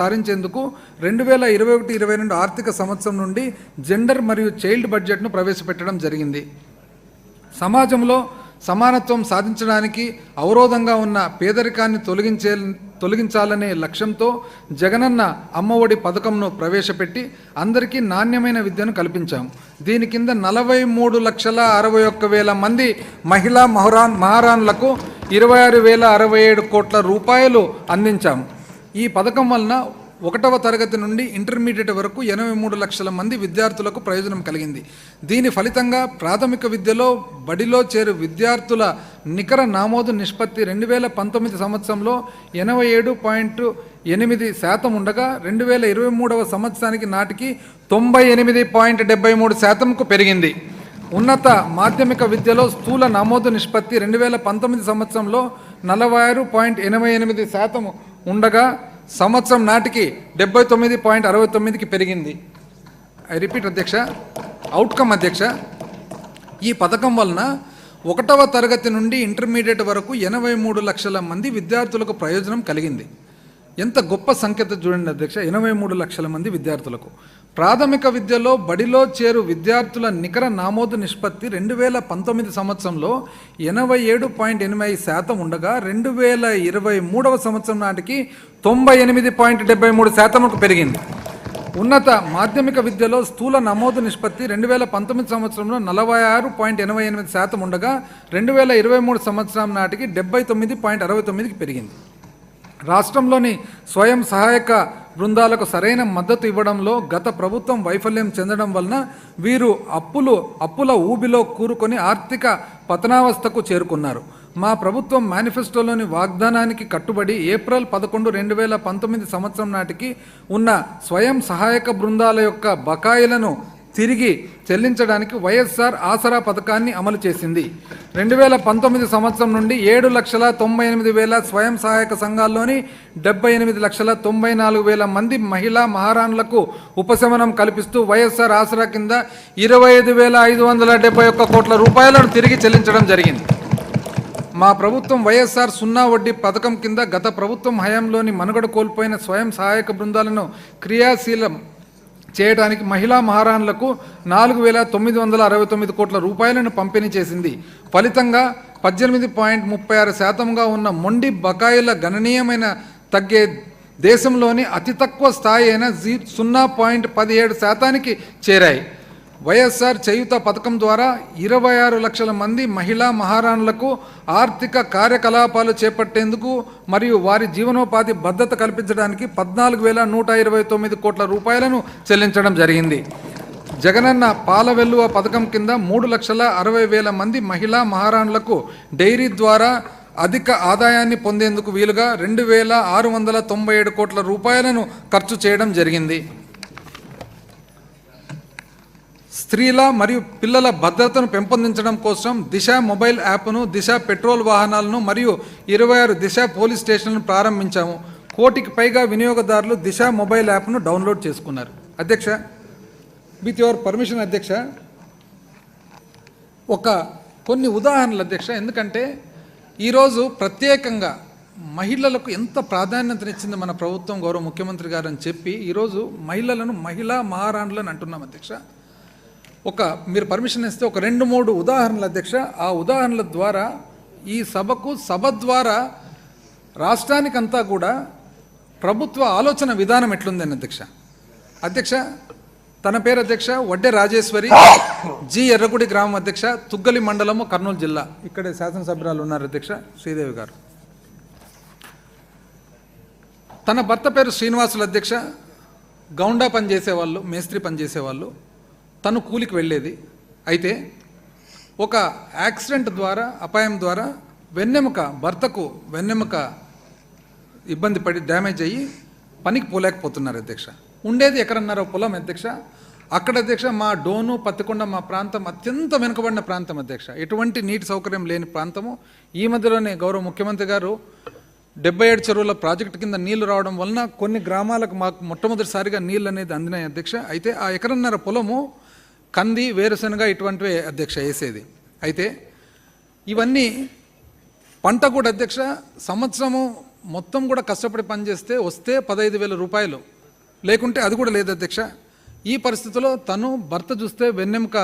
సాధించేందుకు 2021-22 ఆర్థిక సంవత్సరం నుండి జెండర్ మరియు చైల్డ్ బడ్జెట్ను ప్రవేశపెట్టడం జరిగింది. సమాజంలో సమానత్వం సాధించడానికి అవరోధంగా ఉన్న పేదరికాన్ని తొలగించాలనే లక్ష్యంతో జగనన్న అమ్మఒడి పథకంను ప్రవేశపెట్టి అందరికీ నాణ్యమైన విద్యను కల్పించాం. దీని కింద 43,61,000 మంది మహిళా మహారాణులకు 26,067 కోట్ల రూపాయలు అందించాం. ఈ పథకం వలన 1వ తరగతి నుండి ఇంటర్మీడియట్ వరకు 83 లక్షల మంది విద్యార్థులకు ప్రయోజనం కలిగింది. దీని ఫలితంగా ప్రాథమిక విద్యలో బడిలో చేరు విద్యార్థుల నికర నమోదు నిష్పత్తి 2019 సంవత్సరంలో 87.8% ఉండగా 2023 సంవత్సరానికి నాటికి 98.73%కు పెరిగింది. ఉన్నత మాధ్యమిక విద్యలో స్థూల నమోదు నిష్పత్తి 2019 సంవత్సరంలో 46.88% ఉండగా సంవత్సరం నాటికి 79.69కి పెరిగింది. ఐ రిపీట్ అధ్యక్ష, అవుట్కమ్ అధ్యక్ష, ఈ పథకం వలన 1వ తరగతి నుండి ఇంటర్మీడియట్ వరకు 83 లక్షల మంది విద్యార్థులకు ప్రయోజనం కలిగింది. ఎంత గొప్ప సంఖ్యత చూడండి అధ్యక్ష, 83 లక్షల మంది విద్యార్థులకు. ప్రాథమిక విద్యలో బడిలో చేరు విద్యార్థుల నికర నమోదు నిష్పత్తి 2019 సంవత్సరంలో 87.85% ఉండగా 2023 సంవత్సరం నాటికి 98.73%కు పెరిగింది. ఉన్నత మాధ్యమిక విద్యలో స్థూల నమోదు నిష్పత్తి 2019 సంవత్సరంలో 46.88% ఉండగా 2023 సంవత్సరం నాటికి 79.69కి పెరిగింది. రాష్ట్రంలోని స్వయం సహాయక బృందాలకు సరైన మద్దతు ఇవ్వడంలో గత ప్రభుత్వం వైఫల్యం చెందడం వలన వీరు అప్పుల ఊబిలో కూరుకొని ఆర్థిక పతనావస్థకు చేరుకున్నారు. మా ప్రభుత్వం మేనిఫెస్టోలోని వాగ్దానానికి కట్టుబడి ఏప్రిల్ 11, 2019 సంవత్సరం నాటికి ఉన్న స్వయం సహాయక బృందాల యొక్క బకాయిలను తిరిగి చెల్లించడానికి వైఎస్ఆర్ ఆసరా పథకాన్ని అమలు చేసింది. 2019 సంవత్సరం నుండి 7,98,000 స్వయం సహాయక సంఘాల్లోని 78,94,000 మంది మహిళా మహారాణులకు ఉపశమనం కల్పిస్తూ వైఎస్ఆర్ ఆసరా కింద 25,571 కోట్ల రూపాయలను తిరిగి చెల్లించడం జరిగింది. మా ప్రభుత్వం వైఎస్ఆర్ 0 వడ్డీ పథకం కింద గత ప్రభుత్వం హయాంలోని మనుగడ కోల్పోయిన స్వయం సహాయక బృందాలను క్రియాశీలం చేయడానికి మహిళా మహారాణులకు 4,969 కోట్ల రూపాయలను పంపిణీ చేసింది. ఫలితంగా 18.36%గా ఉన్న మొండి బకాయిల గణనీయమైన తగ్గే దేశంలోని అతి తక్కువ స్థాయి అయిన 0.17%కి చేరాయి. వైఎస్ఆర్ చేయూత పథకం ద్వారా 26 లక్షల మంది మహిళా మహారాణులకు ఆర్థిక కార్యకలాపాలు చేపట్టేందుకు మరియు వారి జీవనోపాధి భద్రత కల్పించడానికి 14,129 కోట్ల రూపాయలను చెల్లించడం జరిగింది. జగనన్న పాల వెల్లువ పథకం కింద 3,60,000 మంది మహిళా మహారాణులకు డైరీ ద్వారా అధిక ఆదాయాన్ని పొందేందుకు వీలుగా 2,697 కోట్ల రూపాయలను ఖర్చు చేయడం జరిగింది. స్త్రీల మరియు పిల్లల భద్రతను పెంపొందించడం కోసం దిశ మొబైల్ యాప్ను, దిశ పెట్రోల్ వాహనాలను మరియు 26 దిశ పోలీస్ స్టేషన్లను ప్రారంభించాము. 1 కోటికి పైగా వినియోగదారులు దిశ మొబైల్ యాప్ను డౌన్లోడ్ చేసుకున్నారు. అధ్యక్ష, విత్ యువర్ పర్మిషన్ అధ్యక్ష, కొన్ని ఉదాహరణలు అధ్యక్ష. ఎందుకంటే ఈరోజు ప్రత్యేకంగా మహిళలకు ఎంత ప్రాధాన్యతనిచ్చింది మన ప్రభుత్వం, గౌరవ ముఖ్యమంత్రి గారు అని చెప్పి ఈరోజు మహిళలను మహిళా మహారాణులను అంటున్నాం అధ్యక్ష. మీరు పర్మిషన్ ఇస్తే 2-3 ఉదాహరణలు అధ్యక్ష. ఆ ఉదాహరణల ద్వారా ఈ సభ ద్వారా రాష్ట్రానికంతా కూడా ప్రభుత్వ ఆలోచన విధానం ఎట్లుందని అధ్యక్ష. తన పేరు అధ్యక్ష వడ్డే రాజేశ్వరి, జి ఎర్రగుడి గ్రామం అధ్యక్ష, తుగ్గలి మండలము, కర్నూలు జిల్లా. ఇక్కడే శాసనసభ్యురాలు ఉన్నారు అధ్యక్ష, శ్రీదేవి గారు. తన భర్త పేరు శ్రీనివాసులు అధ్యక్ష. గౌండా పనిచేసేవాళ్ళు, మేస్త్రి పనిచేసేవాళ్ళు. తను కూలికి వెళ్ళేది. అయితే ఒక యాక్సిడెంట్ ద్వారా, అపాయం ద్వారా భర్తకు వెన్నెముక ఇబ్బంది పడి డ్యామేజ్ అయ్యి పనికి పోలేకపోతున్నారు అధ్యక్ష. ఉండేది ఎకరన్నర పొలం అధ్యక్ష. అక్కడ అధ్యక్ష మా డోను, పత్తికొండ మా ప్రాంతం అత్యంత వెనుకబడిన ప్రాంతం అధ్యక్ష. ఎటువంటి నీటి సౌకర్యం లేని ప్రాంతము. ఈ మధ్యలోనే గౌరవ ముఖ్యమంత్రి గారు 77 చెరువుల ప్రాజెక్టు కింద నీళ్లు రావడం వలన కొన్ని గ్రామాలకు మాకు మొట్టమొదటిసారిగా నీళ్ళు అనేది అందినాయి అధ్యక్ష. అయితే ఆ ఎకరన్నర పొలము కంది, వేరుశనగ ఇటువంటివే అధ్యక్ష వేసేది. అయితే ఇవన్నీ పంట కూడా అధ్యక్ష సంవత్సరము మొత్తం కూడా కష్టపడి పనిచేస్తే వస్తే 15,000 రూపాయలు, లేకుంటే అది కూడా లేదు అధ్యక్ష. ఈ పరిస్థితిలో తను భర్త చూస్తే వెన్నెముక